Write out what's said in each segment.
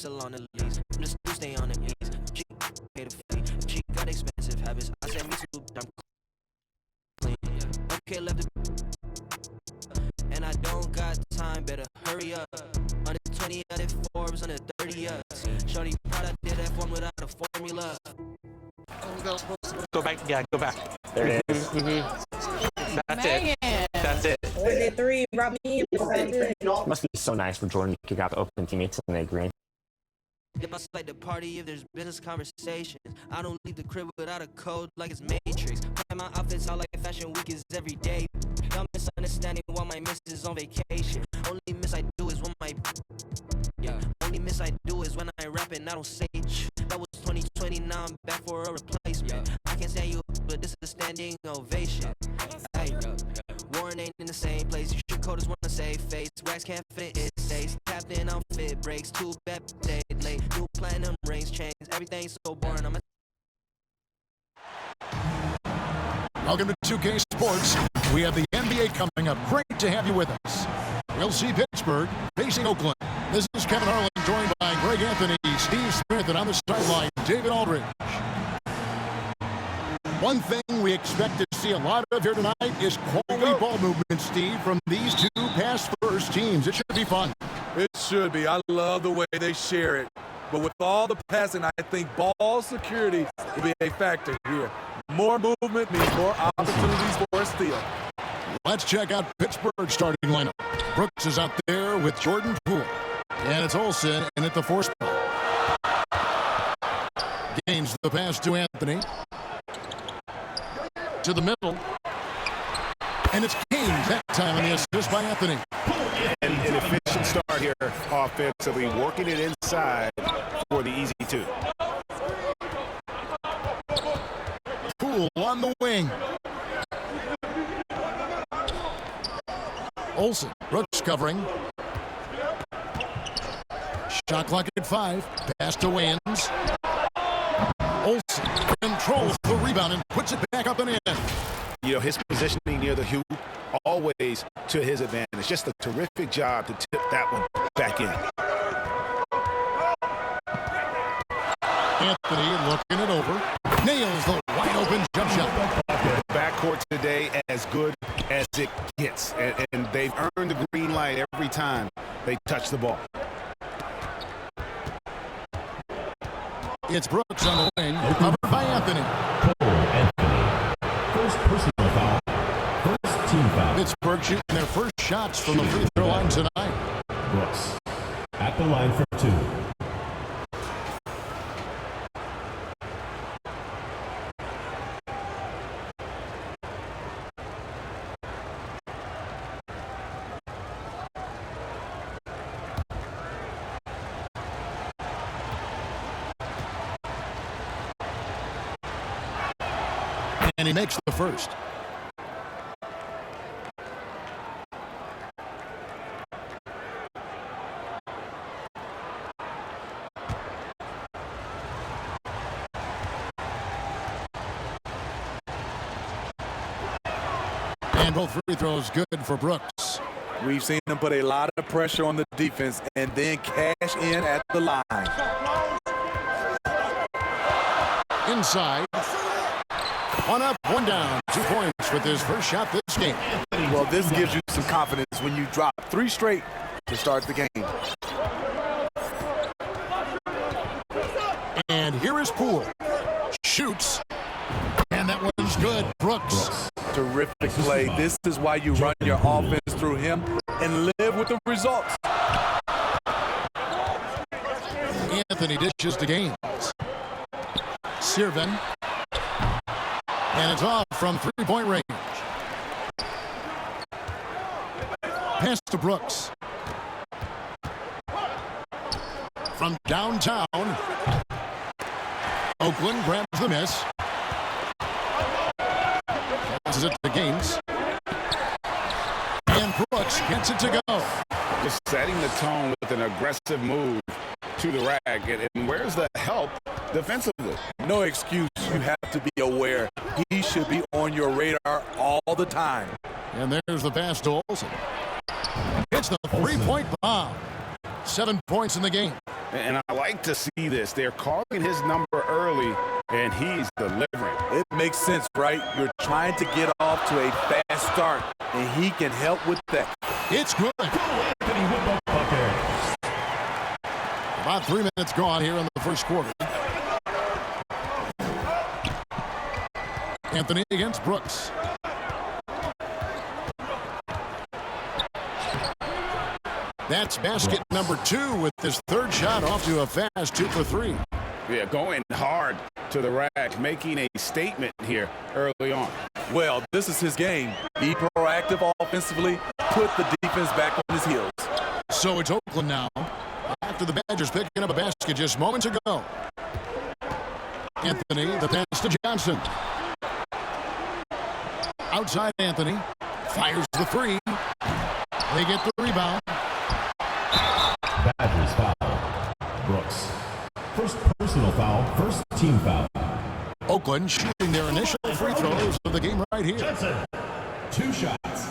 still on the lease. I'm just to stay on the ease. She paid the fee. She got expensive habits. I said me too, I'm clean. Okay, left the and I don't got time, better hurry up. Under 20 out of Forbes, under 30 up. Shorty proud I did F1 without a formula. Go back, yeah, go back. There it is. That's it. That's it. Or did 3 brought me in? Must be so nice for Jordan to kick out the Oakland teammates and they agree. Dip outside the party if there's business conversations. I don't leave the crib without a code like it's Matrix. Plan my outfits out like fashion week is every day. Y'all misunderstanding while my miss is on vacation. Only miss I do is when only miss I do is when I rap and I don't say that was 2020, now I'm back for a replacement. I can't stand you, but this is a standing ovation. Hey, Warren ain't in the same place. You should coders wanna save face. Wax can't fit, it stays. Captain outfit breaks. Too bad they late. New platinum rings, chains. Everything's so boring. Welcome to 2K Sports. We have the NBA coming up. Great to have you with us. We'll see Pittsburgh facing Oakland. This is Kevin Harlan, joined by Greg Anthony, Steve Smith, and on the sideline, David Aldridge. One thing we expect to see a lot of here tonight is quality ball movement, Steve, from these two pass-first teams. It should be fun. It should be. I love the way they share it. But with all the passing, I think ball security will be a factor here. More movement means more opportunities for a steal. Let's check out Pittsburgh's starting lineup. Brooks is out there with Jordan Poole. And it's Olsen in at the 4 spot. Gains the pass to Anthony. To the middle. And it's Kane that time on the assist by Anthony. And an efficient start here offensively, working it inside for the easy 2. Poole on the wing. Olsen, Brooks covering. Shot clock at 5. Pass to Wayans. Olsen controls the rebound and puts it back up and in. You know, his positioning near the hoop, always to his advantage. Just a terrific job to tip that one back in. Anthony looking it over. Nails the wide open jump shot. Backcourt today as good as it gets. And they've earned the green light every time they touch the ball. It's Brooks on the wing, covered by Anthony. First personal foul. First team foul. Pittsburgh shooting their first shots from the free throw line tonight. Brooks at the line for 2. And he makes the first. And both free throws good for Brooks. We've seen him put a lot of pressure on the defense and then cash in at the line. Inside. 1 up, 1 down. 2 points with his first shot this game. Well, this gives you some confidence when you drop 3 straight to start the game. And here is Poole. Shoots. And that one's good. Brooks. Terrific play. This is why you run your offense through him and live with the results. Anthony dishes to Gaines. Sirven. And it's off from 3-point range. Pass to Brooks. From downtown. Oakland grabs the miss. Passes it to Gaines. And Brooks gets it to go. Just setting the tone with an aggressive move to the rack. And where's the help defensively? No excuse. You have to be aware. He should be on your radar all the time. And there's the pass to Olsen. It's the 3-point bomb. 7 points in the game. And I like to see this. They're calling his number early, and he's delivering. It makes sense, right? You're trying to get off to a fast start, and he can help with that. It's good. About 3 minutes gone here in the first quarter. Anthony against Brooks. That's basket number 2 with his third shot off to a fast 2 for 3. Yeah, going hard to the rack, making a statement here early on. Well, this is his game. Be proactive offensively, put the defense back on his heels. So it's Oakland now, after the Badgers picking up a basket just moments ago. Anthony, the pass to Johnson. Outside Anthony, fires the 3. They get the rebound. Badgers foul. Brooks. First personal foul, first team foul. Oakland shooting their initial free throws of the game right here. Johnson, 2 shots.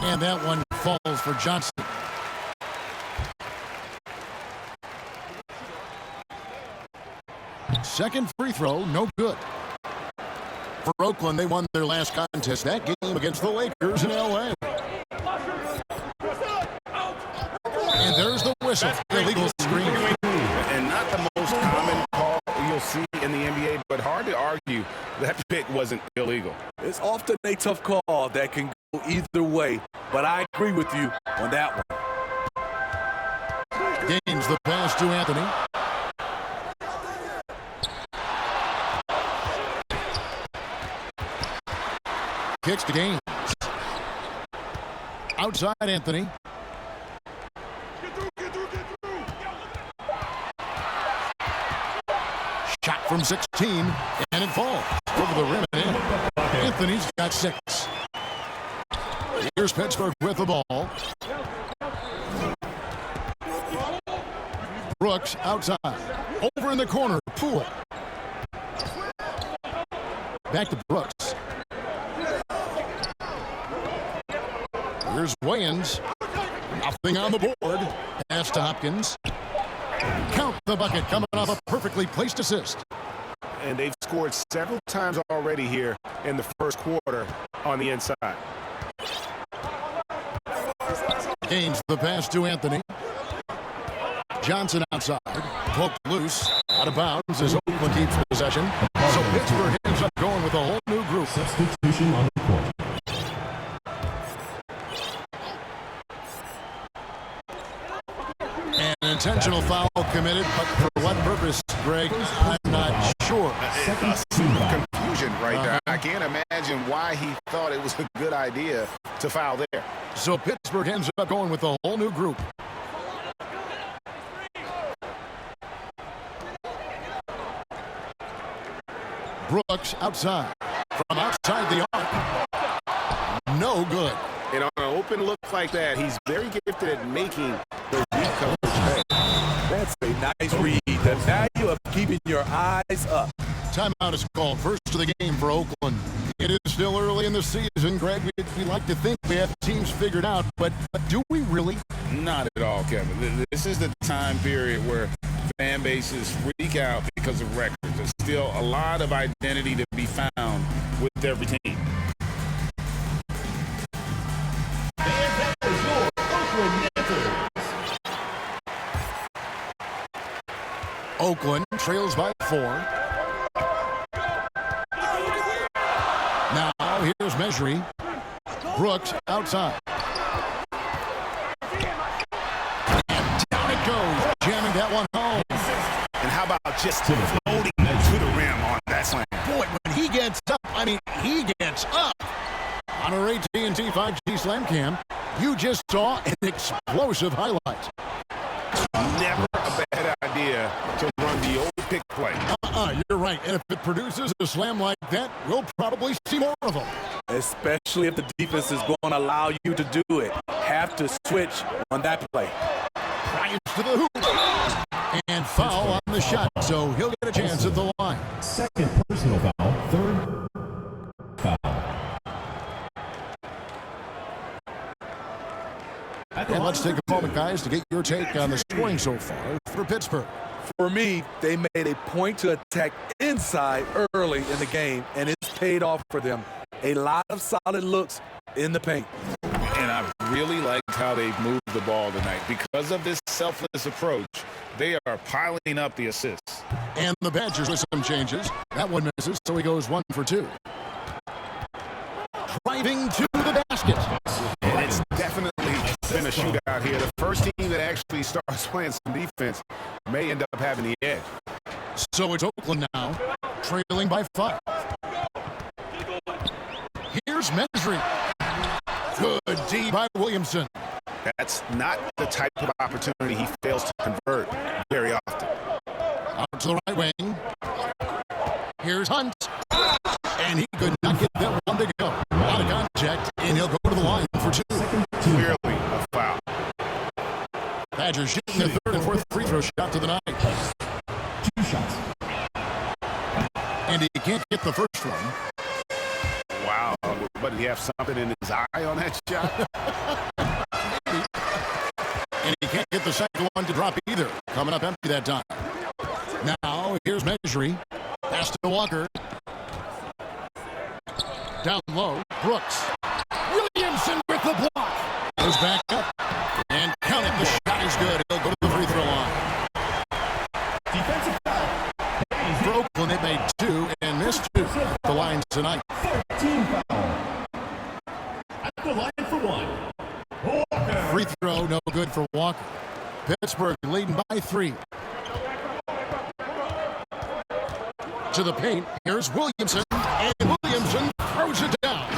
And that one falls for Johnson. Second free throw, no good. For Oakland, they won their last contest, that game against the Lakers in L.A. And there's the whistle. Illegal screen. And not the most common call you'll see in the NBA, but hard to argue that pick wasn't illegal. It's often a tough call that can go either way, but I agree with you on that one. Gains the pass to Anthony. Kicks to Gaines. Outside Anthony. Shot from 16, and it falls over the rim and in. Anthony's got 6. Here's Pittsburgh with the ball. Brooks outside. Over in the corner, Poole. Back to Brooks. Here's Wayans. Nothing on the board. Pass to Hopkins. Count the bucket coming off a perfectly placed assist. And they've scored several times already here in the first quarter on the inside. Gains the pass to Anthony. Johnson outside. Poked loose. Out of bounds as Oakland keeps possession. So Pittsburgh ends up going with a whole new group. Substitution on the court. An intentional foul committed, but for what purpose, Greg? I'm not sure. Confusion right there. I can't imagine why he thought it was a good idea to foul there. So Pittsburgh ends up going with a whole new group. Brooks outside. From outside the arc. No good. And on an open look like that, he's very gifted at making the weak coverage pay. That's a nice read. The value of keeping your eyes up. Timeout is called. First of the game for Oakland. It is still early in the season, Greg. We like to think we have teams figured out, but do we really? Not at all, Kevin. This is the time period where fan bases freak out because of records. There's still a lot of identity to be found with every team. Oakland trails by 4. Now here's Measure. Brooks outside. And down it goes, jamming that one home. And how about just floating to the rim on that slam? Boy, when he gets up, he gets up. On our AT&T 5G Slam Cam, you just saw an explosive highlight. Never a bad idea to run the old pick play. You're right. And if it produces a slam like that, we'll probably see more of them. Especially if the defense is going to allow you to do it. Have to switch on that play. Bryant to the hoop. And foul on the shot, so he'll get a chance at the line. Second personal foul, And let's take a moment, guys, to get your take on the scoring so far for Pittsburgh. For me, they made a point to attack inside early in the game, and it's paid off for them. A lot of solid looks in the paint. And I really liked how they've moved the ball tonight. Because of this selfless approach, they are piling up the assists. And the Badgers with some changes. That one misses, so he goes 1 for 2. Driving to the basket. And it's definitely been a shootout here. The first team that actually starts playing some defense may end up having the edge. So it's Oakland now, trailing by 5. Here's Mesri. Good D by Williamson. That's not the type of opportunity he fails to convert very often. Out to the right wing. Here's Hunt. And he could not get that one to go. A lot of contact, and he'll go to the line for 2. Clearly a foul. Badgers shooting the third and fourth free throw shot to the night. 2 shots. And he can't get the first one. Wow. But did he have something in his eye on that shot? And he can't get the second one to drop either. Coming up empty that time. Now, here's Mesri. Pass to Walker. Down low, Brooks. Williamson with the block. Goes back up. And count it. The shot is good. He'll go to the free throw line. Defensive foul. For Oakland, they made 2 and missed 2. The line tonight. 13 foul. At the line for 1. Walker. Free throw, no good for Walker. Pittsburgh leading by 3. To the paint, here's Williamson, and Williamson throws it down.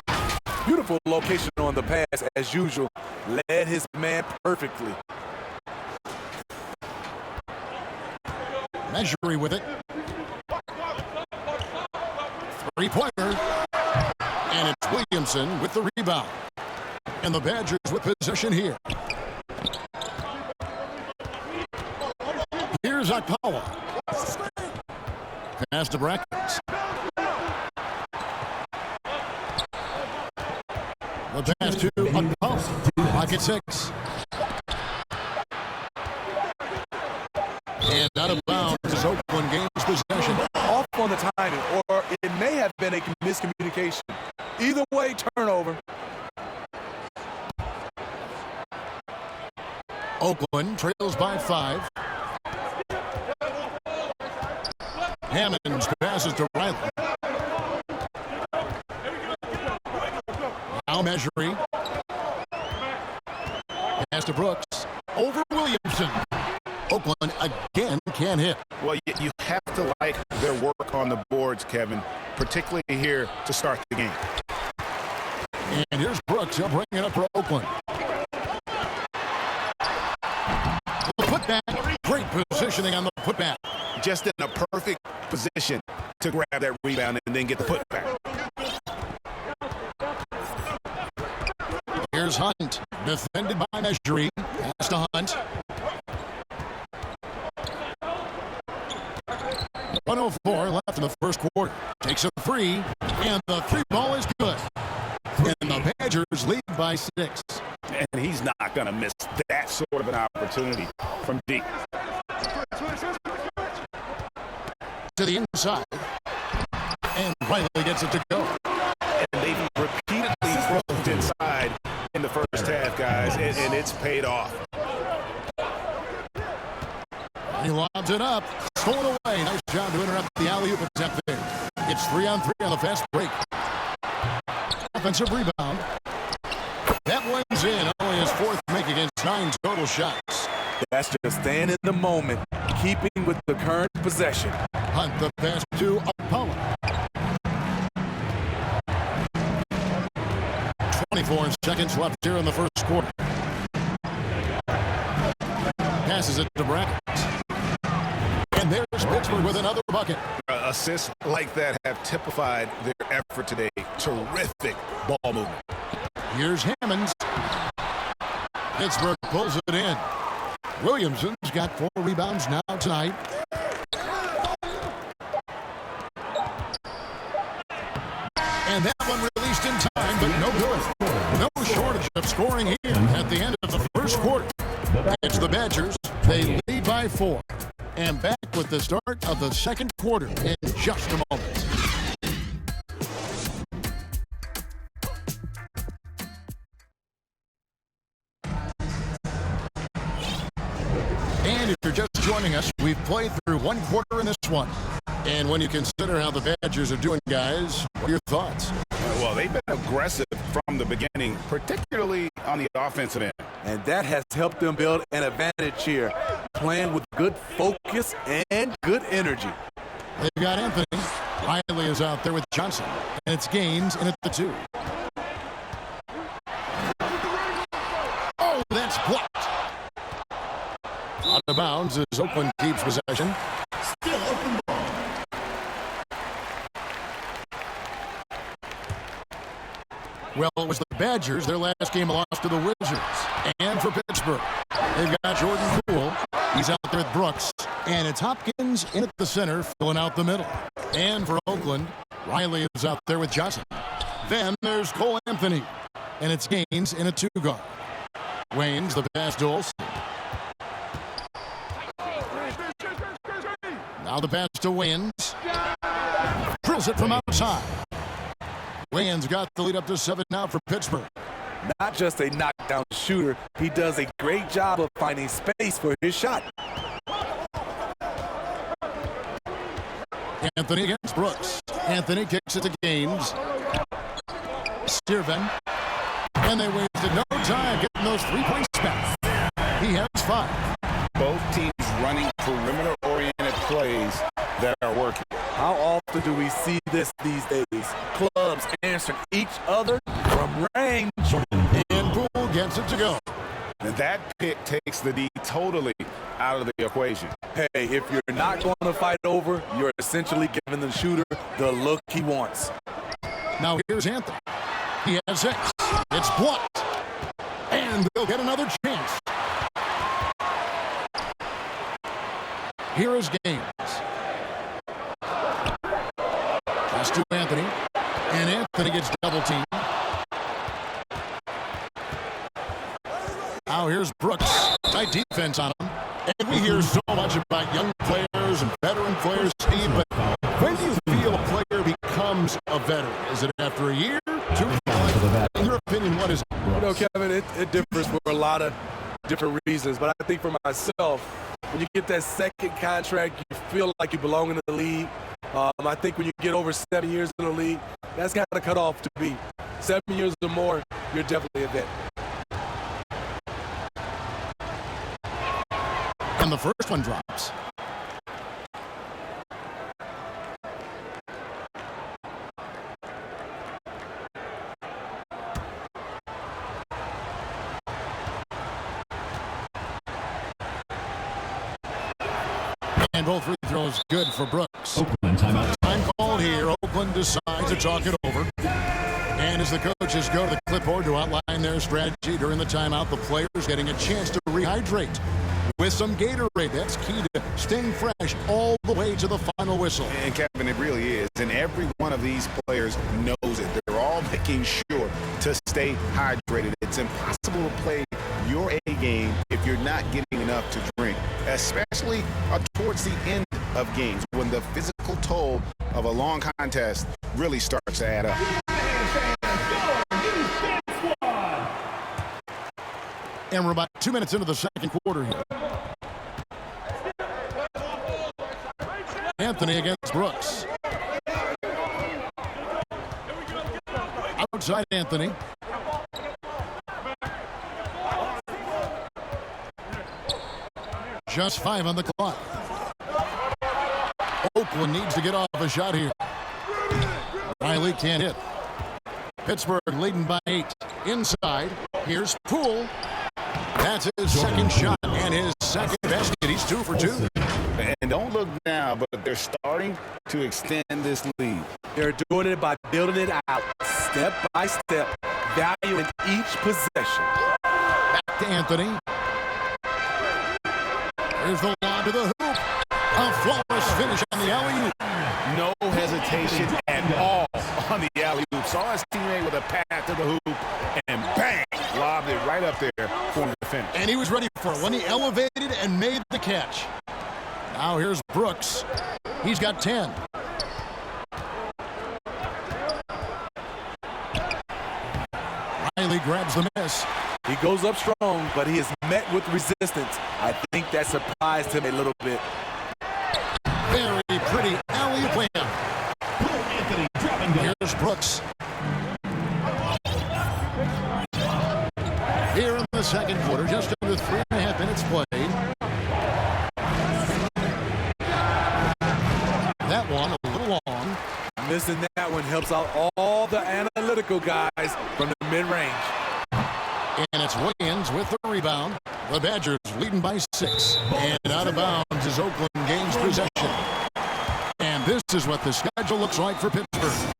Beautiful location on the pass, as usual. Led his man perfectly. Mesri with it. Three-pointer. And it's Williamson with the rebound. And the Badgers with possession here. Here's Akpala. Pass to Brackets. The pass to Akpala. Pocket 6. And out of bounds is Oakland gains possession. Off on the timing, or it may have been a miscommunication. Either way, turnover. Oakland trails by 5. Hammonds passes to Riley. Now Mesri. Pass to Brooks. Over Williamson. Oakland again can't hit. Well, you have to like their work on the boards, Kevin, particularly here to start the game. And here's Brooks. He'll bring it up for Oakland. The putback. Great positioning on the putback. Just in a perfect position to grab that rebound and then get the putback. Here's Hunt. Defended by Mesri. Pass to Hunt. 1:04 left in the first quarter. Takes a 3, and the 3 ball is good. And the Badgers lead by 6. And he's not going to miss that sort of an opportunity from deep. To the inside. And Riley gets it to go. And they've repeatedly broke inside in the first half, guys, and it's paid off. He lobs it up. Stolen away. Nice job to interrupt the alley-oop attempt there. It's 3-on-3 on the fast break. Offensive rebound. That one's in. Only his 4th make against 9 total shots. That's just staying in the moment, keeping with the current possession. Hunt the pass to Apollo. 24 seconds left here in the first quarter. Passes it to Brackets. And there's Pittsburgh with another bucket. Assists like that have typified their effort today. Terrific ball movement. Here's Hammonds. Pittsburgh pulls it in. Williamson's got 4 rebounds now tonight. And that one released in time, but no good. No shortage of scoring here at the end of the first first quarter. It's the Badgers. They lead by 4. And back with the start of the second quarter in just a moment. And if you're just joining us, we've played through one quarter in this one. And when you consider how the Badgers are doing, guys, what are your thoughts? Well, they've been aggressive from the beginning, particularly on the offensive end. And that has helped them build an advantage here, playing with good focus and good energy. They've got Anthony. Riley is out there with Johnson. And it's Gaines in at the 2. Oh, that's blocked. Out of bounds as Oakland keeps possession. Still open ball. Well, it was the Badgers. Their last game lost to the Wizards. And for Pittsburgh, they've got Jordan Poole. He's out there with Brooks. And it's Hopkins in at the center, filling out the middle. And for Oakland, Riley is out there with Johnson. Then there's Cole Anthony. And it's Gaines in a 2-guard. Wayne's the pass to Olsen. Now the pass to Wayans. Drills it from outside. Wayans got the lead up to 7 now for Pittsburgh. Not just a knockdown shooter, he does a great job of finding space for his shot. Anthony against Brooks. Anthony kicks it to Gaines. Stirven. And they wasted no time getting those 3 points back. He has 5. Both teams running perimeter-oriented plays that are working. How often do we see this these days? Clubs answering each other from range. And Poole gets it to go. And that pick takes the D totally out of the equation. Hey, if you're not going to fight over, you're essentially giving the shooter the look he wants. Now here's Anthony. He has 6. It's blocked. And they'll get another chance. Here is Gaines. Pass to Anthony. And Anthony gets double teamed. Now here's Brooks. Tight defense on him. And we hear so much about young players and veteran players, Steve, but when do you feel a player becomes a veteran? Is it after a year, 2? In your opinion, what is it? You know, Kevin, it differs for a lot of different reasons, but I think for myself, when you get that second contract, you feel like you belong in the league. I think when you get over 7 years in the league, that's kind of cut off to be. 7 years or more, you're definitely a vet. And the first one drops. And both free throws good for Brooks. Oakland timeout. Time called here. Oakland decides to talk it over. And as the coaches go to the clipboard to outline their strategy during the timeout, the players getting a chance to rehydrate with some Gatorade. That's key to staying fresh all the way to the final whistle. And Kevin, it really is. And every one of these players knows it. They're all making sure to stay hydrated. It's impossible to play your A game if you're not getting enough to drink, especially towards the end of games when the physical toll of a long contest really starts to add up. And we're about 2 minutes into the second quarter here. Anthony against Brooks. Outside Anthony. Just 5 on the clock. Oakland needs to get off a shot here. Riley can't hit. Pittsburgh leading by 8. Inside, here's Poole. That's his second shot and his second basket. He's 2 for 2. And don't look now, but they're starting to extend this lead. They're doing it by building it out, step by step, valuing each possession. Back to Anthony. There's the lob to the hoop. A flawless finish on the alley-oop. No hesitation at all on the alley-oop. Saw his teammate with a pass to the hoop, and bang, lobbed it right up there for the finish. And ready for it when he elevated and made the catch. Now here's Brooks. He's got 10. Riley grabs the miss. He goes up strong, but he is met with resistance. I think that surprised him a little bit. Very pretty alley-oop layup. Here's Brooks. Here in the second quarter, just under 3.5 minutes played. That one a little long. Missing that one helps out all the analytical guys from the mid-range. And it's Williams with the rebound. The Badgers leading by 6. And out of bounds as Oakland gains possession. And this is what the schedule looks like for Pittsburgh.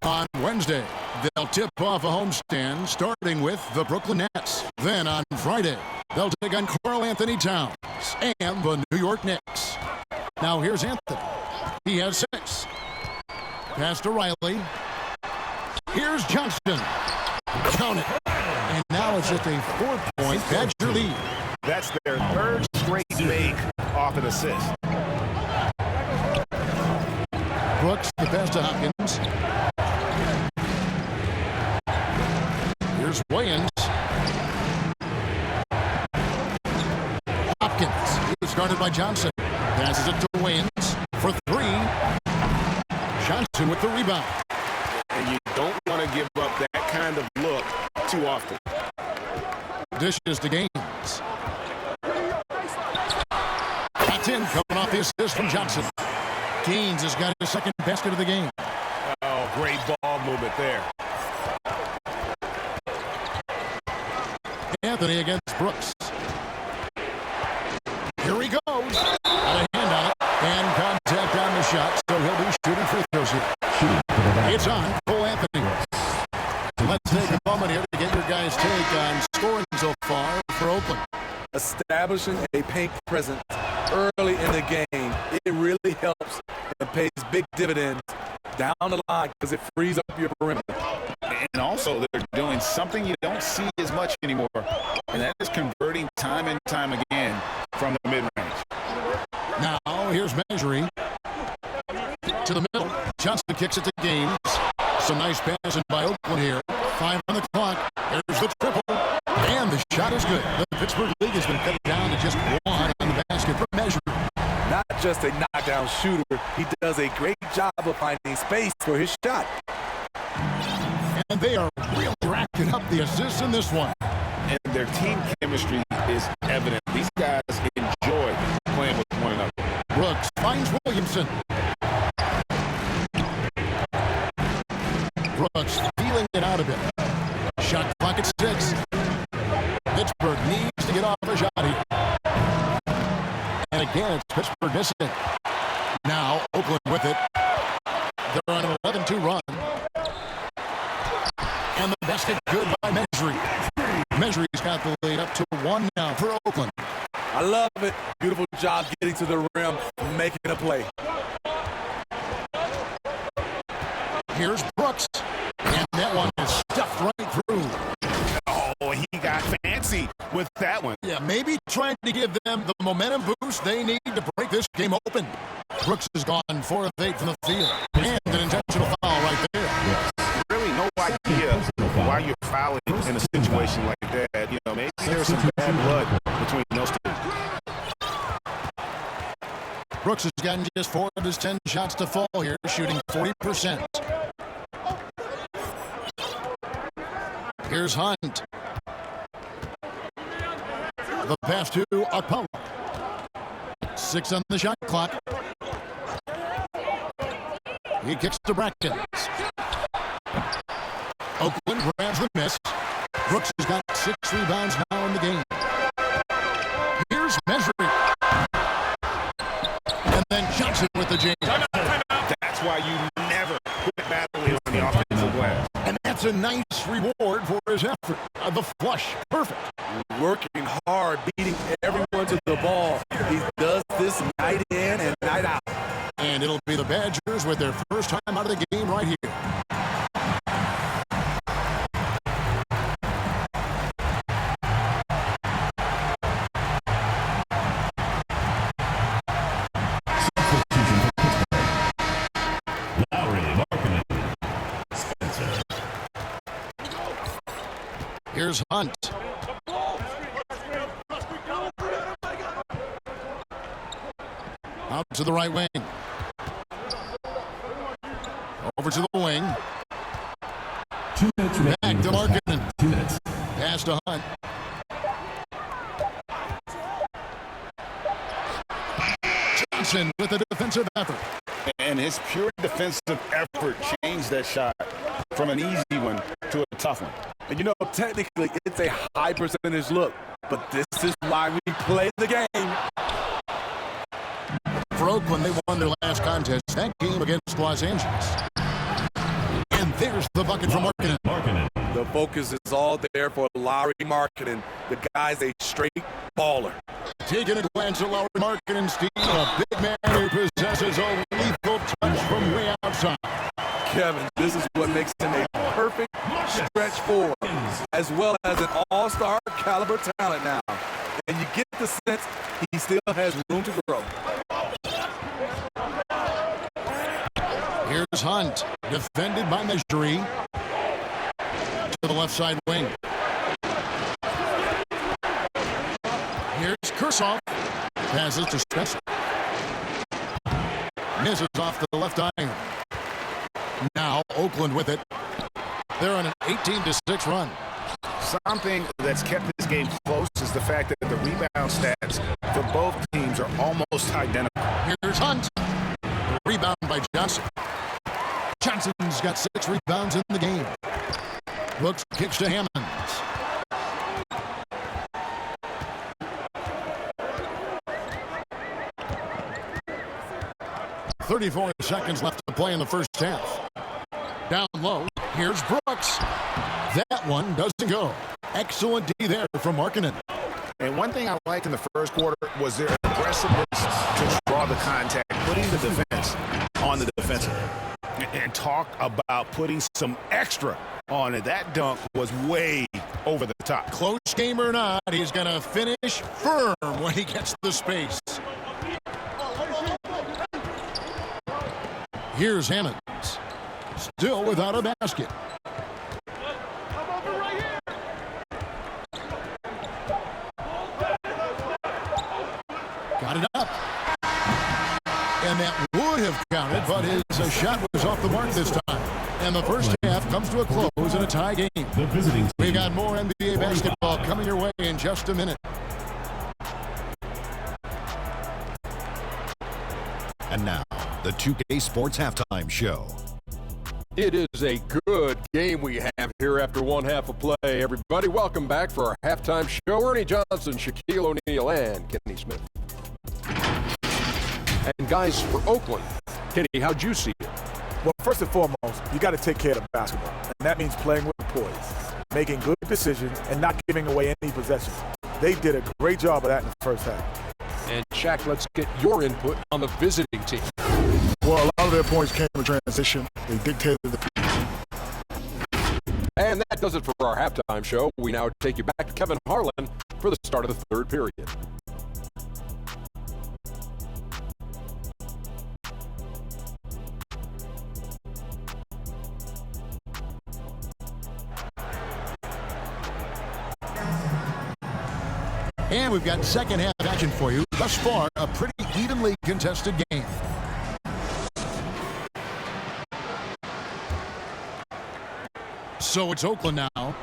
On Wednesday, they'll tip off a homestand starting with the Brooklyn Nets. Then on Friday, they'll take on Karl Anthony Towns and the New York Knicks. Now here's Anthony. He has 6. Pass to Riley. Here's Johnson. Count it. And now it's just a 4-point Badger lead. That's their 3rd straight make off an assist. Brooks, the pass to Hopkins. Here's Williams. Hopkins. It's guarded by Johnson. Passes it to Williams for 3. Johnson with the rebound. And you don't want to give up that kind of look too often. Dishes to Gaines. That's in, coming off the assist from Johnson. Gaines has got his 2nd basket of the game. Oh, great ball movement there. Anthony against Brooks. Here he goes. Got a hand on it. And contact on the shot, so he'll be shooting free throws here. It's on Cole Anthony. Let's take a moment here to get your guys' take on scoring so far for Oakland. Establishing a paint presence early in the game, it really helps and pays big dividends down the line because it frees up your perimeter. And also, they're doing something you don't see as much anymore, and that is converting time and time again from the mid-range. Now, here's Measury. To the middle. Johnson kicks it to Gaines. Some nice passing by Oakland here. 5 on the clock. There's the triple. And the shot is good. The Pittsburgh League has been cut down to just 1 on the basket for Measury. Not just a knockdown shooter, he does a great job of finding space for his shot. And they are really racking up the assists in this one. And their team chemistry is evident. These guys enjoy playing with one another. Brooks finds Williamson. Brooks feeling it out a bit. Shot clock at 6. Pittsburgh needs to get off a shot here. And again, it's Pittsburgh missing. Now, Oakland with it. They're on an 11-2 run. And the basket good by Measury. Measury's got the lead up to 1 now for Oakland. I love it. Beautiful job getting to the rim, making a play. Here's Brooks. And that one is stuffed right through. Oh, he got fancy with that one. Yeah, maybe trying to give them the momentum boost they need to break this game open. Brooks has gone 4 of 8 from the field. And an intentional foul right there. Really no idea why you're fouling in a situation like that. You know, maybe there's some bad blood between those two. Brooks has gotten just 4 of his 10 shots to fall here, shooting 40%. Here's Hunt. The pass to Akpala. 6 on the shot clock. He kicks to Brackens. Oakland grabs the miss. Brooks has got 6 rebounds now in the game. Here's Measury. And then Johnson with the jam. That's why you never quit battling on the offensive glass. And that's a nice reward for his effort. The flush, perfect. Working hard, beating everyone to the ball. He does this night in and night out. And it'll be the Badgers with their first time out of the game right here. Here's Hunt. Out to the right wing. Over to the wing. 2 minutes remaining. Back to Markkanen. 2 minutes. Pass to Hunt. Johnson with a defensive effort. And his pure defensive effort changed that shot from an easy one to a tough one. And you know, technically, it's a high percentage look, but this is why we play the game. For Oakland, they won their last contest, that game against Los Angeles. And there's the bucket from Markkanen. The focus is all there for Lauri Markkanen. The guy's a straight baller. Taking a glance at Lauri Markkanen's team, a big man who possesses a lethal touch from way outside. Kevin, this is what makes him a perfect stretch forward, as well as an all-star caliber talent now. And you get the sense he still has room to grow. Here's Hunt, defended by Mejri. To the left side wing. Here's Kursoff. Passes to Spencer. Misses off the left iron. Now Oakland with it. They're on an 18-6 run. Something that's kept this game close is the fact that the rebound stats for both teams are almost identical. Here's Hunt. Rebound by Johnson. Johnson's got 6 rebounds in the game. Brooks kicks to Hammonds. .34 seconds left to play in the first half. Down low, here's Brooks. That one doesn't go. Excellent D there from Markkanen. And one thing I liked in the first quarter was their aggressiveness to draw the contact, putting the defense on the defensive. And talk about putting some extra on it. That dunk was way over the top. Close game or not, he's going to finish firm when he gets the space. Here's Hammonds. Still without a basket. Got it up. And that would have counted, but his shot was off the mark this time. And the first half comes to a close in a tie game. The visiting team. We got more NBA basketball coming your way in just a minute. And now, the 2K Sports Halftime Show. It is a good game we have here after one half of play. Everybody, welcome back for our halftime show. Ernie Johnson, Shaquille O'Neal, and Kenny Smith. And guys, for Oakland, Kenny, how'd you see it? Well, first and foremost, you got to take care of the basketball. And that means playing with poise, making good decisions, and not giving away any possessions. They did a great job of that in the first half. And Shaq, let's get your input on the visiting team. Well, a lot of their points came in transition. They dictated the... And that does it for our halftime show. We now take you back to Kevin Harlan for the start of the third period. And we've got second half action for you. Thus far, a pretty evenly contested game. So it's Oakland now.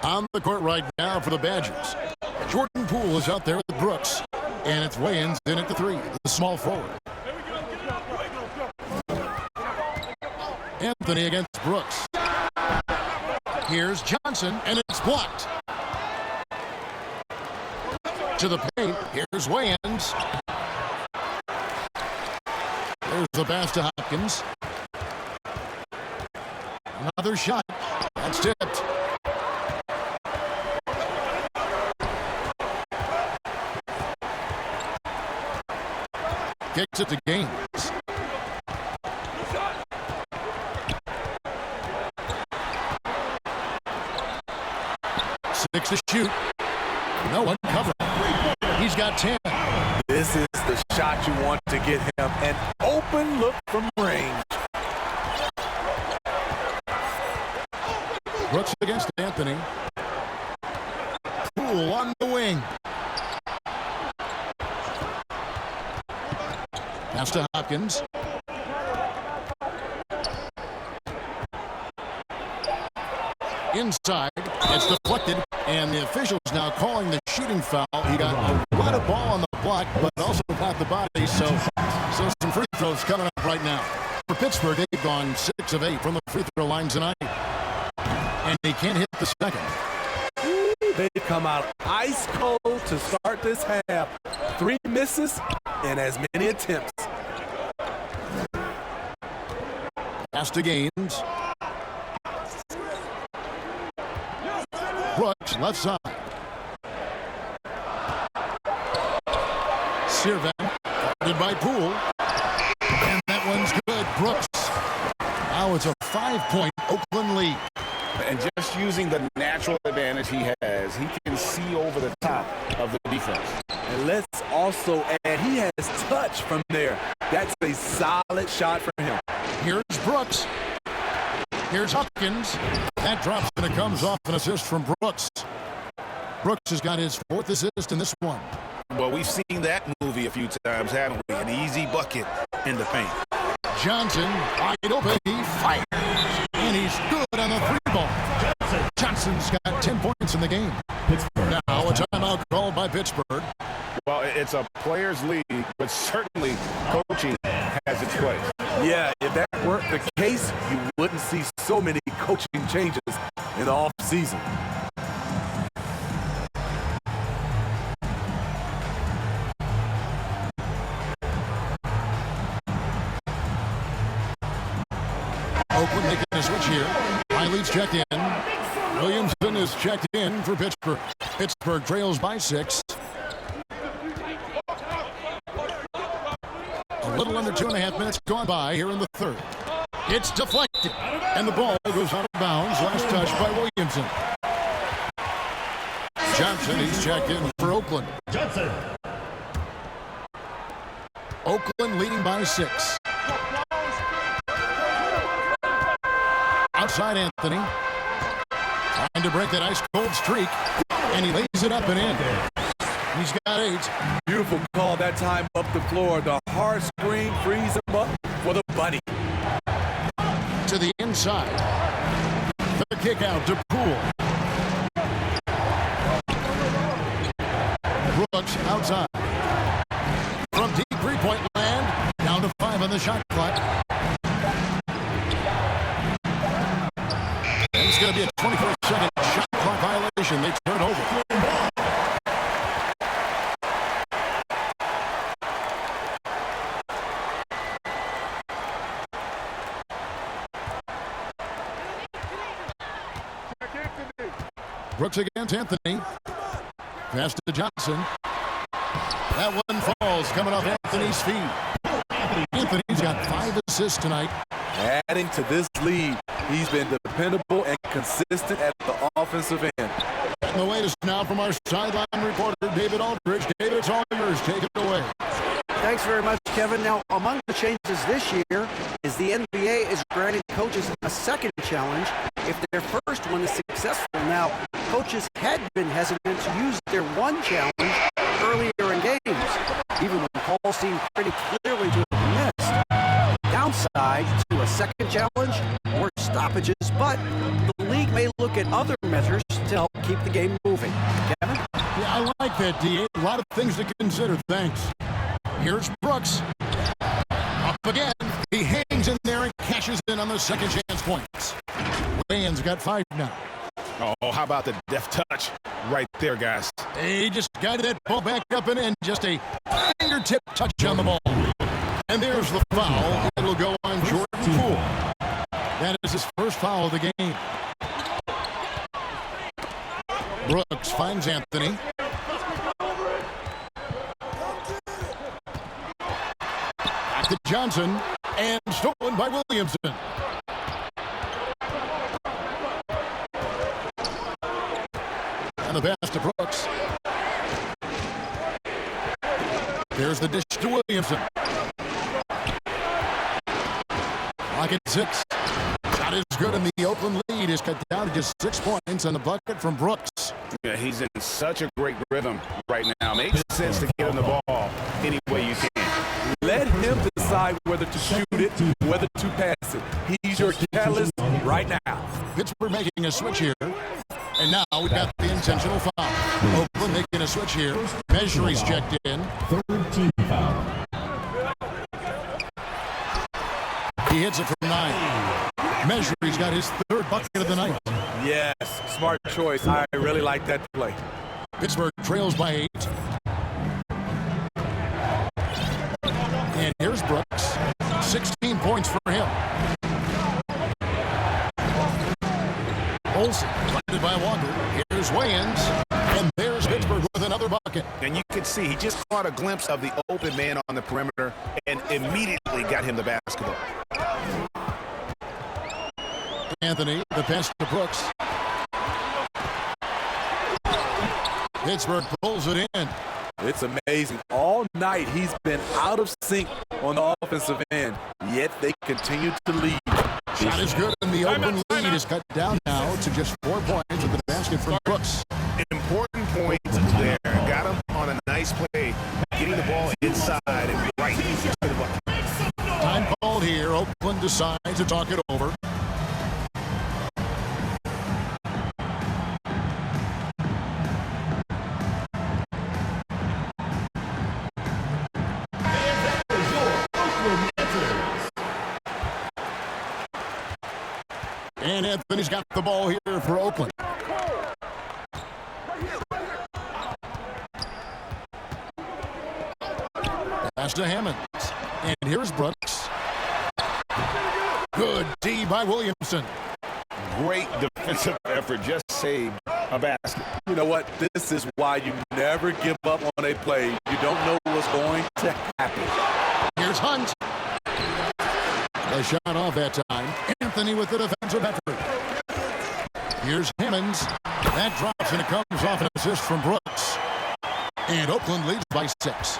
On the court right now for the Badgers. Jordan Poole is out there with Brooks. And it's Wayans in at the 3, the small forward. Anthony against Brooks. Here's Johnson, and it's blocked. To the paint, here's Wayans. There's the pass to Hopkins. Another shot. That's tipped. Kicks it to Gaines. Six to shoot. No one covering. He's got 10. This is the shot you want to get him. An open look from range. Brooks against Anthony. Poole on the wing. Pass to Hopkins. Inside, it's deflected, and the officials now calling the shooting foul. He got a lot of ball on the block, but also got the body, so some free throws coming up right now. For Pittsburgh, they've gone 6 of 8 from the free throw line tonight, and they can't hit the second. They come out ice cold to start this half. 3 misses and as many attempts. Pass to Gaines. Brooks, left side. Sirven, guarded by Poole. And that one's good. Brooks. Now it's a 5-point Oakland lead. And just using the natural advantage he has, he can see over the top of the defense. And let's also add, he has touch from there. That's a solid shot for him. Here's Brooks. Here's Hopkins. That drops and it comes off an assist from Brooks. Brooks has got his 4th assist in this one. Well, we've seen that movie a few times, haven't we? An easy bucket in the paint. Johnson, wide open, he fires. And he's good on the 3-ball. Johnson's got 10 points in the game. Now a timeout called by Pittsburgh. Well, it's a players' league, but certainly coaching has its place. Yeah, if that weren't the case, you wouldn't see so many coaching changes in the offseason. Oakland making a switch here. Myleague's checked in. Williamson is checked in for Pittsburgh. Pittsburgh trails by 6. A little under 2.5 minutes gone by here in the 3rd. It's deflected, and the ball goes out of bounds. Last touch by Williamson. Johnson, he's checked in for Oakland. Johnson. Oakland leading by 6. Outside Anthony. Trying to break that ice-cold streak, and he lays it up and in. He's got 8. Beautiful call that time up the floor. The hard screen frees him up for the bunny. To the inside. The kick out to Poole. Brooks outside. From deep 3-point land, down to 5 on the shot clock. And it's going to be a 24-second shot clock violation. They turn it over. Brooks against Anthony. Pass to Johnson. That one falls, coming off Anthony's feet. Anthony's got 5 assists tonight. Adding to this lead, he's been dependable and consistent at the offensive end. And the latest now from our sideline reporter, David Aldridge. David, it's all yours. Take it away. Thanks very much, Kevin. Now, among the changes this year is the NBA is granting coaches a second challenge if their first one is successful. Now, coaches had been hesitant to use their one challenge earlier in games, even when calls seemed pretty clearly to have missed. Downside to a second challenge, more stoppages, but the league may look at other measures to help keep the game moving. Kevin? Yeah, I like that, D. A lot of things to consider. Thanks. Here's Brooks. Up again. He hangs in there and cashes in on the second chance points. Land's got 5 now. Oh, how about the deft touch right there, guys? He just guided that ball back up and in. Just a fingertip touch on the ball. And there's the foul. It'll go on Jordan Poole. That is his first foul of the game. Brooks finds Anthony. Back to Johnson. And stolen by Williamson. And the pass to Brooks. There's the dish to Williamson. Clock at 6. Shot is good, and the Oakland lead is cut down to just 6 points on the bucket from Brooks. Yeah, he's in such a great rhythm right now. Makes sense to get him the ball any way you can. Let him decide whether to shoot it, whether to pass it. He's your catalyst right now. Pittsburgh making a switch here. And now we've got the intentional foul. Oakland making a switch here. Measury's checked in. Third team foul. He hits it from 9. Measury's got his 3rd bucket of the night. Yes, smart choice. I really like that play. Pittsburgh trails by 8. And here's Brooks. 16 points for him. Olsen, planted by Walker. Here's Wayans. And there's Pittsburgh with another bucket. And you can see he just caught a glimpse of the open man on the perimeter and immediately got him the basketball. Anthony, the pass to Brooks. Pittsburgh pulls it in. It's amazing. All night he's been out of sync on the offensive end, yet they continue to lead. Shot is good, and the Oakland lead is cut down now to just 4 points with the basket from Brooks. Important points there. Got him on a nice play, getting the ball inside and right to the bucket. Time called here. Oakland decides to talk it over. And Anthony's got the ball here for Oakland. Pass to Hammonds. And here's Brooks. Good D by Williamson. Great defensive effort. Just saved a basket. You know what? This is why you never give up on a play. You don't know what's going to happen. Here's Hunt. A shot off that time. Anthony with the defensive effort. Here's Hammonds. That drops and it comes off an assist from Brooks. And Oakland leads by 6.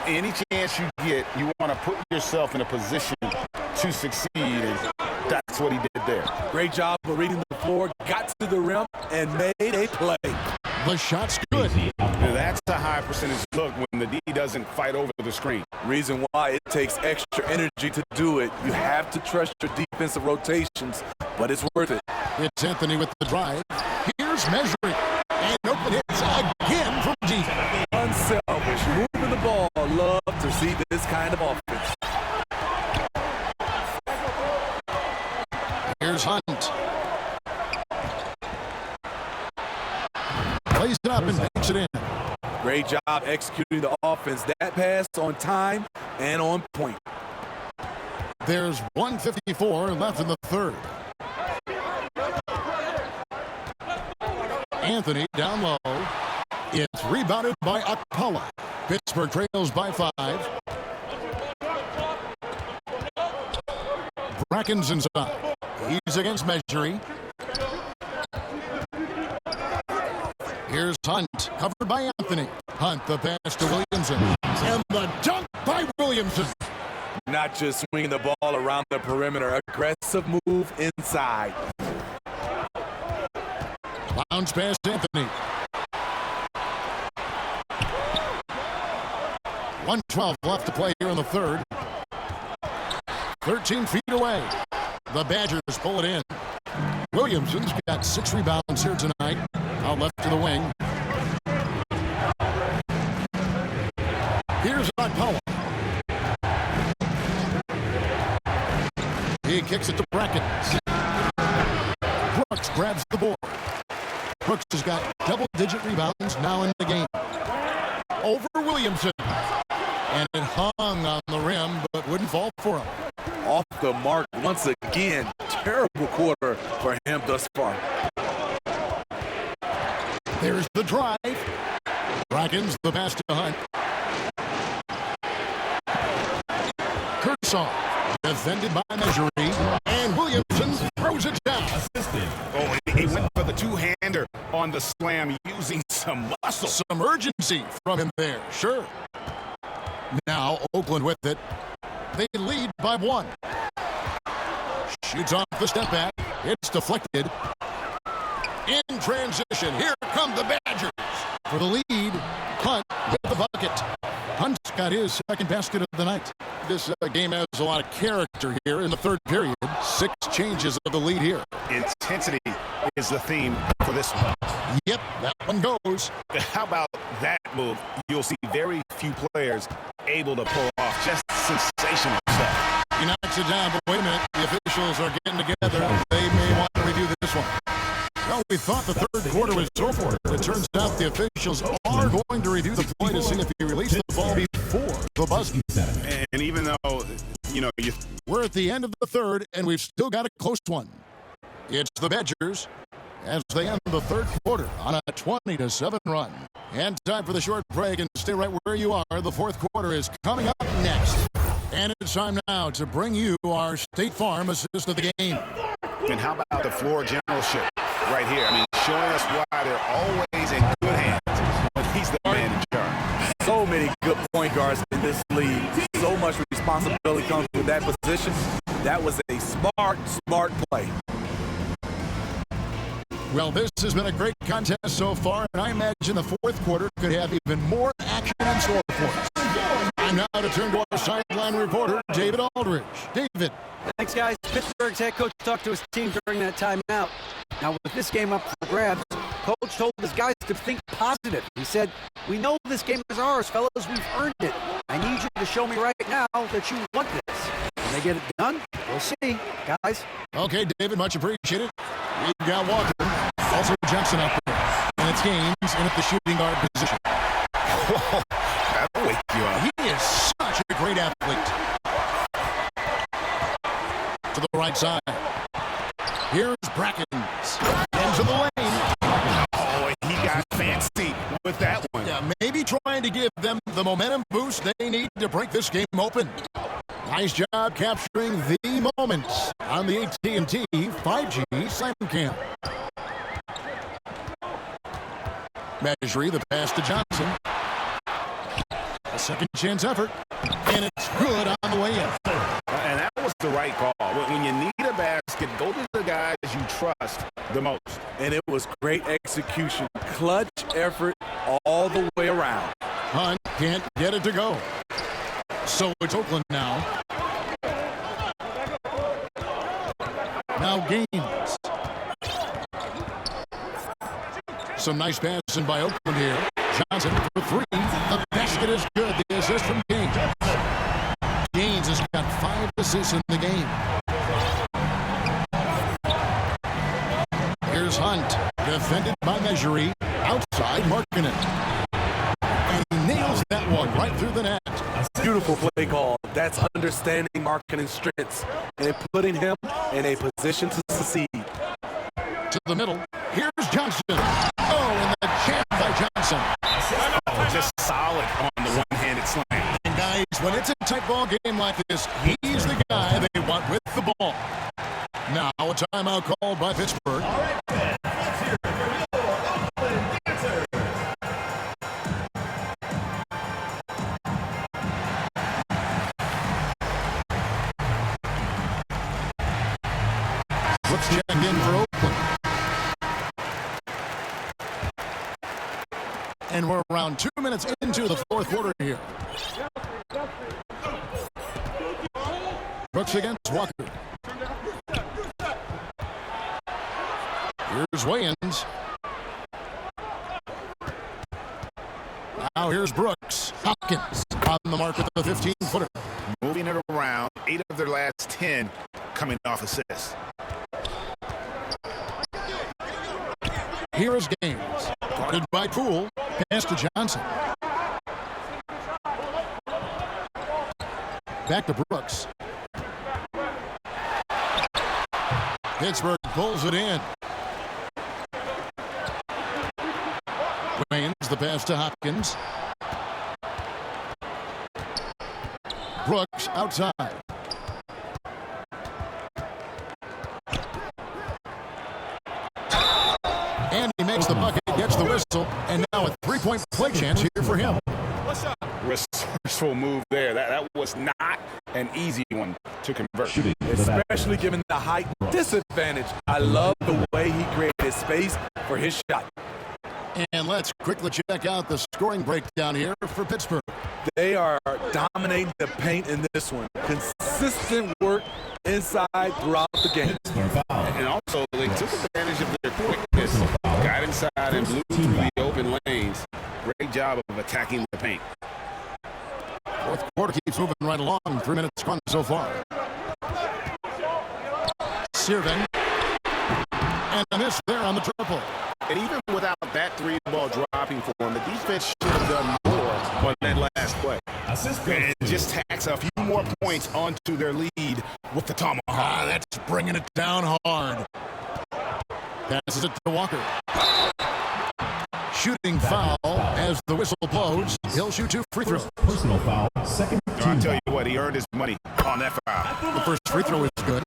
Any chance you get, you want to put yourself in a position to succeed, and that's what he did there. Great job of reading the floor, got to the rim, and made a play. The shot's good. That's a high percentage look when the D doesn't fight over the screen. Reason why it takes extra energy to do it. You have to trust your defensive rotations, but it's worth it. It's Anthony with the drive. Here's Measuring. And Oakland hits again from deep. Unselfish, moving the ball. Love to see this kind of offense. Here's Hunt. Plays it up and makes it in. Great job executing the offense. That pass on time and on point. There's 1:54 left in the 3rd. Anthony down low. It's rebounded by Akpala. Pittsburgh trails by 5. Bracken's inside. He's against Measuring. Here's Hunt, covered by Anthony. Hunt, the pass to Williamson. And the dunk by Williamson. Not just swinging the ball around the perimeter. Aggressive move inside. Bounce past Anthony. 1:12 left to play here in the 3rd. 13 feet away. The Badgers pull it in. Williamson's got 6 rebounds here tonight. Out left to the wing. Here's Akpala. He kicks it to Brackett. Brooks grabs the board. Brooks has got double-digit rebounds now in the game. Over Williamson. And it hung on the rim, but wouldn't fall for him. Off the mark once again. Terrible quarter for him thus far. There's the drive. Brackens the pass to Hunt. Kurtzoff defended by Measuring. And Williamson throws it down. Oh, he went for the two-hander on the slam using some muscle. Some urgency from him there, sure. Now Oakland with it. They lead by 1. Shoots off the step back. It's deflected. In transition, here come the Badgers. For the lead, Hunt with the bucket. Hunt's got his second basket of the night. This game has a lot of character here in the third period. 6 changes of the lead here. Intensity is the theme for this one. Yep, that one goes. How about that move? You'll see very few players able to pull off just sensational stuff. He knocks it down, but wait a minute. The officials are getting together. They may want to review this one. Well, we thought the third quarter was over. It turns out the officials are going to review the play to see if he released the ball before the buzzer. And even though, we're at the end of the third, and we've still got a close one. It's the Badgers as they end the third quarter on a 20-7 run. And time for the short break, and stay right where you are. The fourth quarter is coming up next. And it's time now to bring you our State Farm assist of the game. And how about the floor generalship right here? I mean, showing us why they're always in good hands when he's the man in charge. So many good point guards in this league. So much responsibility comes with that position. That was a smart play. Well, this has been a great contest so far, and I imagine the fourth quarter could have even more action in store for us. Time now to turn to our sideline reporter, David Aldridge. David. Thanks, guys. Pittsburgh's head coach talked to his team during that timeout. Now, with this game up for grabs, coach told his guys to think positive. He said, "We know this game is ours, fellas. We've earned it. I need you to show me right now that you want this." When they get it done, we'll see, guys. Okay, David, much appreciated. We've got Walker, also Johnson out there. And it's Gaines in at the shooting guard position. Whoa, that'll wake you up. He is such a great athlete. To the right side. Here's Brackens. Into the lane. Oh, and he got fancy with that one. Yeah, maybe trying to give them the momentum boost they need to break this game open. Nice job capturing the moments on the AT&T 5G Slam Cam. Measure the pass to Johnson. A second chance effort. And it's good on the way in. And that was the right call. When you need a basket, go to the guys you trust the most. And it was great execution. Clutch effort all the way around. Hunt can't get it to go. So it's Oakland now. Now Gaines. Some nice passing by Oakland here. Johnson for 3. The basket is good. The assist from Gaines. Gaines has got 5 assists in the game. Here's Hunt. Defended by Measure. Outside Markkanen. And he nails that one right through the net. Beautiful play call. That's understanding Markkanen's strengths and putting him in a position to succeed. To the middle. Here's Johnson. Oh, and the jam by Johnson. Oh, just solid on the one-handed slam. And guys, when it's a tight ball game like this, he's the guy they want with the ball. Now a timeout called by Pittsburgh. Let's check in for Oakland. And we're around 2 minutes into the fourth quarter here. Brooks against Walker. Here's Wayans. Now here's Brooks. Hopkins on the mark with the 15-footer. Moving it around. 8 of their last 10 coming off assists. Here is Gaines. Guarded by Poole. Pass to Johnson. Back to Brooks. Pittsburgh pulls it in. Wayans the pass to Hopkins. Brooks outside. And he makes the bucket, gets the whistle, and now a three-point play chance here for him. Resourceful move there. That was not an easy one to to convert. Especially given the height disadvantage. I love the way he created space for his shot. And let's quickly check out the scoring breakdown here for Pittsburgh. They are dominating the paint in this one. Consistent work inside throughout the game. And also, they took advantage of their quickness. Got inside and blew through the open lanes. Great job of attacking the paint. Fourth quarter keeps moving right along. 3 minutes gone so far. Sirven. And a miss there on the triple. And even without that three ball dropping for him, the defense should have done more on that last play. And just tacks a few more points onto their lead with the tomahawk. That's bringing it down hard. Passes it to Walker. Shooting foul as the whistle blows. He'll shoot 2 free throws. Personal foul. Second. I'll tell you what, he earned his money on that foul. The first free throw is good.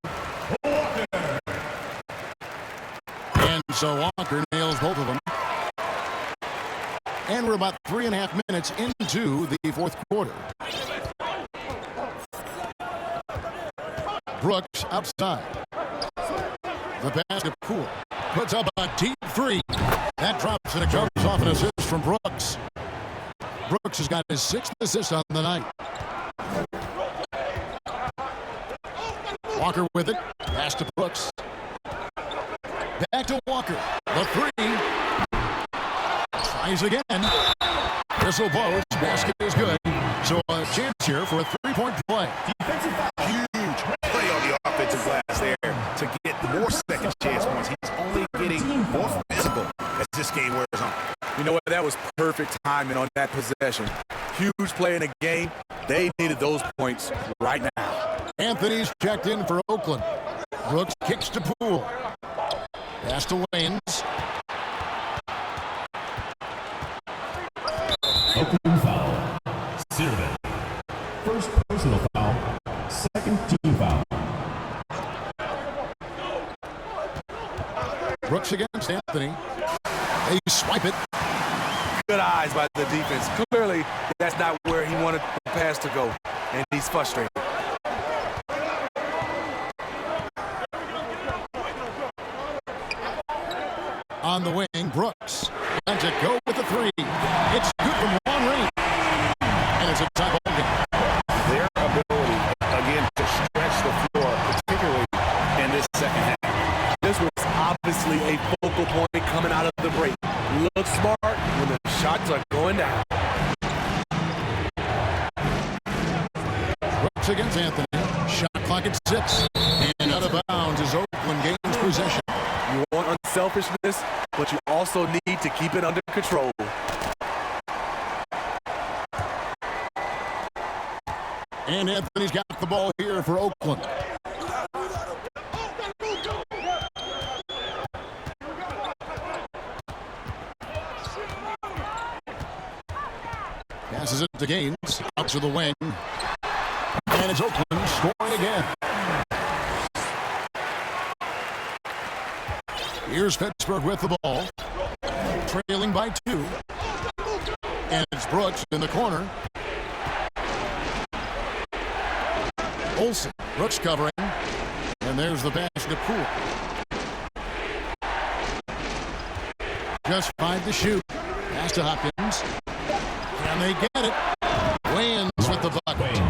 And so Walker nails both of them. And we're about 3.5 minutes into the fourth quarter. Brooks outside. The basket Poole puts up a deep three. That drops and it comes off an assist from Brooks. Brooks has got his 6th assist on the night. Walker with it. Pass to Brooks. Back to Walker. The three. Tries again. Whistle blows. Basket is good. So a chance here for a 3-point play. Huge play on the offensive glass there to get more second chance points. He's only getting more physical as this game wears on. You know what? That was perfect timing on that possession. Huge play in the game. They needed those points right now. Anthony's checked in for Oakland. Brooks kicks to Poole. Pass to Waynes. Oakland foul. Sirven. First personal foul. Second team foul. Brooks against Anthony. They swipe it. Good eyes by the defense. Clearly, that's not where he wanted the pass to go, and he's frustrated. On the wing, Brooks lets it go with the three. It's good from long range. And it's a tie ball game. Their ability, again, to stretch the floor, particularly in this second half. This was obviously a focal point coming out of the break. Look smart when the shots are going down. Brooks against Anthony. Shot clock at 6. And out of bounds as Oakland gains possession. You want unselfishness, but you also need to keep it under control. And Anthony's got the ball here for Oakland. Passes it to Gaines. Out to the wing. And it's Oakland scoring again. Here's Pittsburgh with the ball. Trailing by 2. And it's Brooks in the corner. Olsen. Brooks covering. And there's the pass to Poole. Just 5 to shoot. Pass to Hopkins. And they get it. Wayans with the bucket.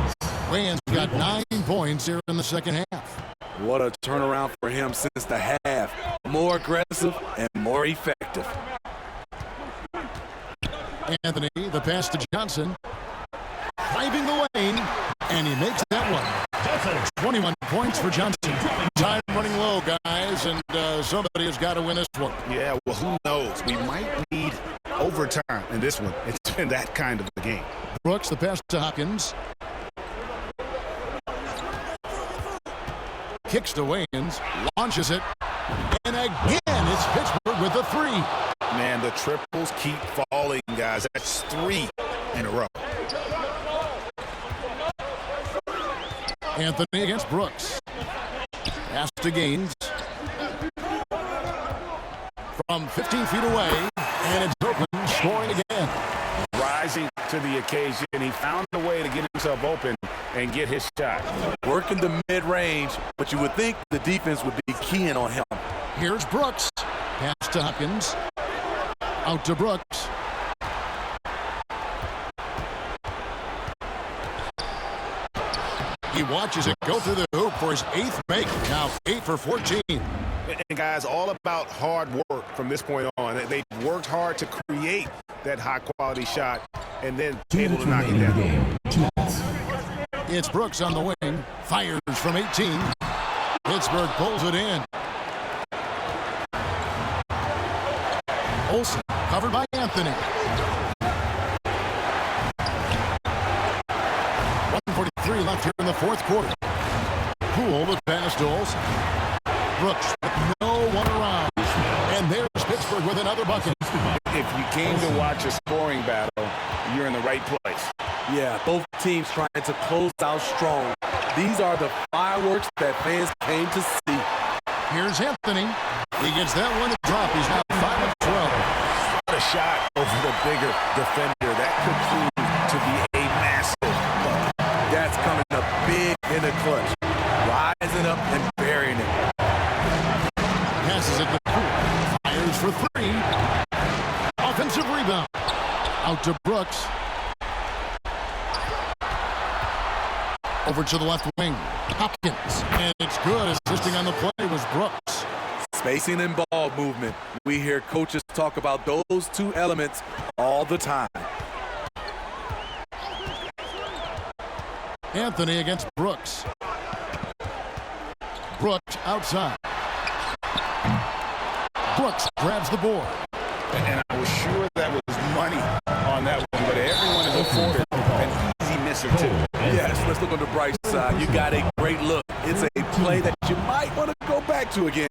Wayans got 9 points here in the second half. What a turnaround for him since the half. More aggressive and more effective. Anthony, the pass to Johnson. Driving the lane, and he makes that one. 21 points for Johnson. Time running low, guys, and somebody has got to win this one. Yeah, well, who knows? We might need overtime in this one. It's been that kind of a game. Brooks, the pass to Hopkins. Kicks to Wayans, launches it, and again, it's Pittsburgh with the 3. Man, the triples keep falling, guys. That's 3 in a row. Anthony against Brooks. Pass to Gaines. From 15 feet away, and it's Oakland scoring again. Rising to the occasion. He found a way to get himself open, and get his shot. Working the mid-range, but you would think the defense would be keying on him. Here's Brooks. Pass to Hopkins. Out to Brooks. He watches it go through the hoop for his 8th make. Now 8 for 14. And guys, all about hard work from this point on. They worked hard to create that high-quality shot and then able to knock it down. It's Brooks on the wing. Fires from 18. Pittsburgh pulls it in. Olsen covered by Anthony. 1:43 left here in the fourth quarter. Poole with pass to Olsen. Brooks with no one around. And there's Pittsburgh with another bucket. If you came to watch a scoring battle, you're in the right place. Yeah, both teams trying to close out strong. These are the fireworks that fans came to see. Here's Anthony. He gets that one to drop. He's now 5 of 12. What a shot over the bigger defender. That could prove to be a massive bucket. That's coming up big in the clutch. Rising up and burying it. Passes it to Poole. Fires for 3. Offensive rebound. Out to Brooks. Over to the left wing. Hopkins. And it's good. Assisting on the play was Brooks. Spacing and ball movement. We hear coaches talk about those two elements all the time. Anthony against Brooks. Brooks outside. Brooks grabs the board. And I was sure that was money on that one, but everyone is afforded an easy misser too. Yes, let's look on the bright side. You got a great look. It's a play that you might want to go back to again.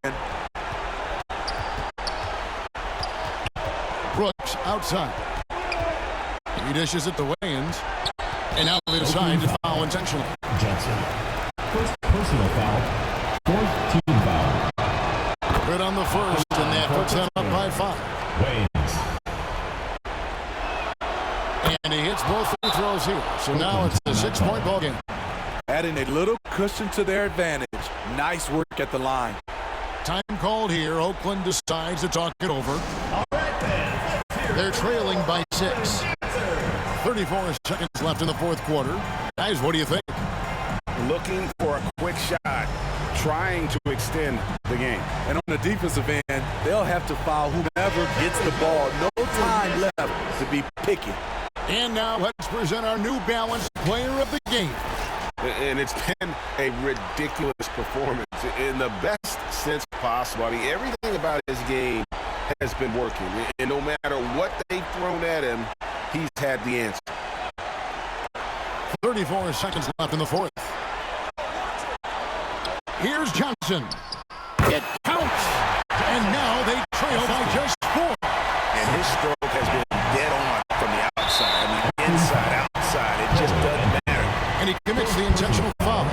Brooks outside. He dishes it to Wayans. And now they decide to foul intentionally. Johnson. First personal foul. Fourth team foul. Good on the first, and that puts them up by 5. Wayans. And he hits both free throws here. So now it's a 6-point ball game. Adding a little cushion to their advantage. Nice work at the line. Time called here. Oakland decides to talk it over. They're trailing by 6. 34 seconds left in the fourth quarter. Guys, what do you think? Looking for a quick shot, trying to extend the game. And on the defensive end, they'll have to foul whomever gets the ball. No time left to be picky. And now let's present our New Balance player of the game. And it's been a ridiculous performance in the best sense possible. I mean, everything about his game has been working. And no matter what they've thrown at him, he's had the answer. 34 seconds left in the fourth. Here's Johnson. It counts. And now they trail by just 4. And his stroke has been dead on from the outside. I mean, inside, outside, it just doesn't matter. And he commits the intentional foul.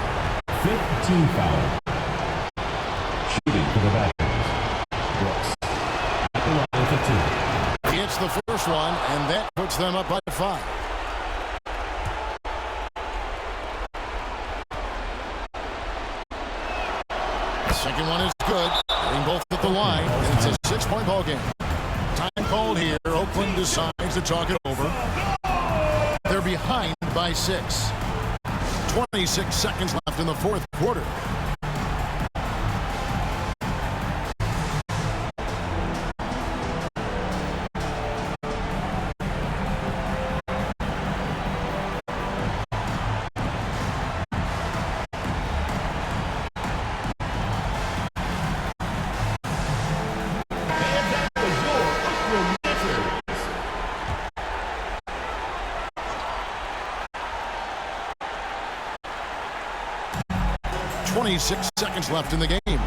15 foul. Shooting for the Badgers. Brooks. At the line for 2. He hits the first one, and that puts them up by 5. The second one is good. Getting both at the line, and it's a 6-point ball game. Time called here. Oakland decides to talk it over. They're behind by 6. 26 seconds left in the fourth quarter. And that was your Oakland Matters. 26 seconds left in the game.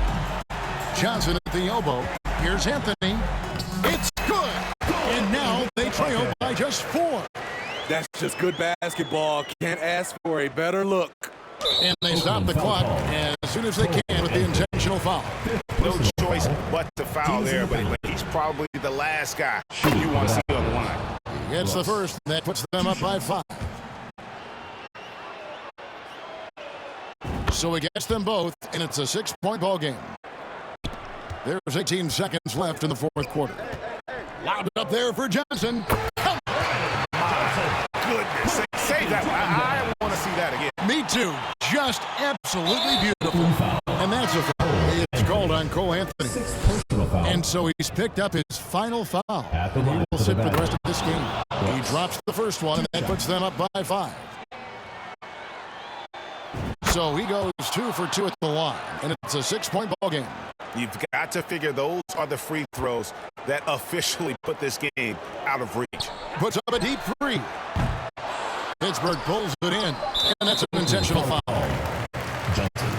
Johnson at the elbow. Here's Anthony. It's good. And now they trail by just 4. That's just good basketball. Can't ask for a better look. And they stop the clock as soon as they can with the intentional foul. No choice but to foul there, but he's probably the last guy you want to see on the line. He hits the first. That puts them up by 5. So he gets them both, and it's a 6-point ball game. There's 18 seconds left in the fourth quarter. Loud up there for Johnson. Goodness, save that one. I want to see that again. Me too. Just absolutely beautiful. And that's a foul. It's called on Cole Anthony. And so he's picked up his final foul. And he will sit for the rest of this game. He drops the first one, and that puts them up by 5. So he goes 2 for 2 at the line, and it's a 6-point ball game. You've got to figure those are the free throws that officially put this game out of reach. Puts up a deep 3. Pittsburgh pulls it in, and that's an intentional foul. Johnson.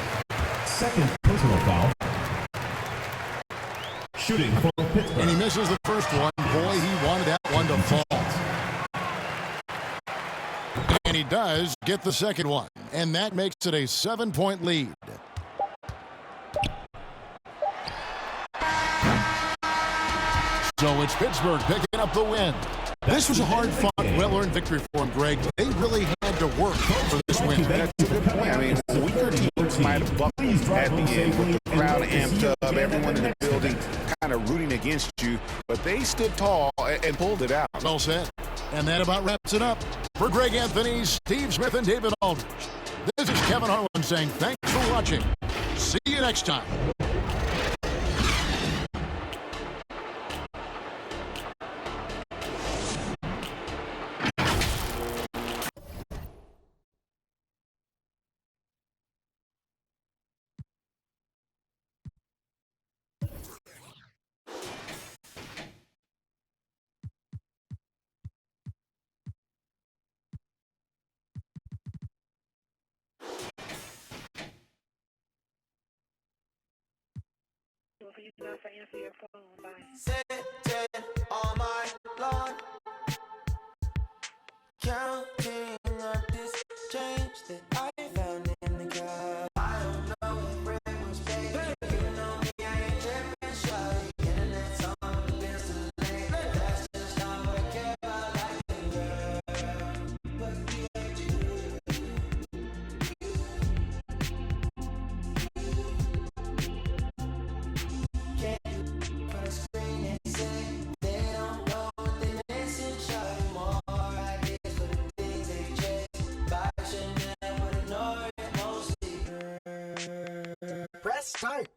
Second personal foul. Shooting for Pittsburgh. And he misses the first one. Boy, he wanted that one to fall. And he does get the second one, and that makes it a 7-point lead. So it's Pittsburgh picking up the win. This was a hard-fought, well-earned victory for him, Greg. They really had to work for this win. That's a good point. I mean, weaker teams might have buckled at the end with the crowd amped up, everyone in the building kind of rooting against you, but they stood tall and pulled it out. Well said. And that about wraps it up. For Greg Anthony, Steve Smith, and David Aldridge, this is Kevin Harlan saying thanks for watching. See you next time. Sitting on my lawn, counting up this change that I found in the car. I don't know if Red was paid. You know me, I ain't tripping, shawty. Internet's on the list of late. That's just not what I care about, like a girl. But you ain't Press start.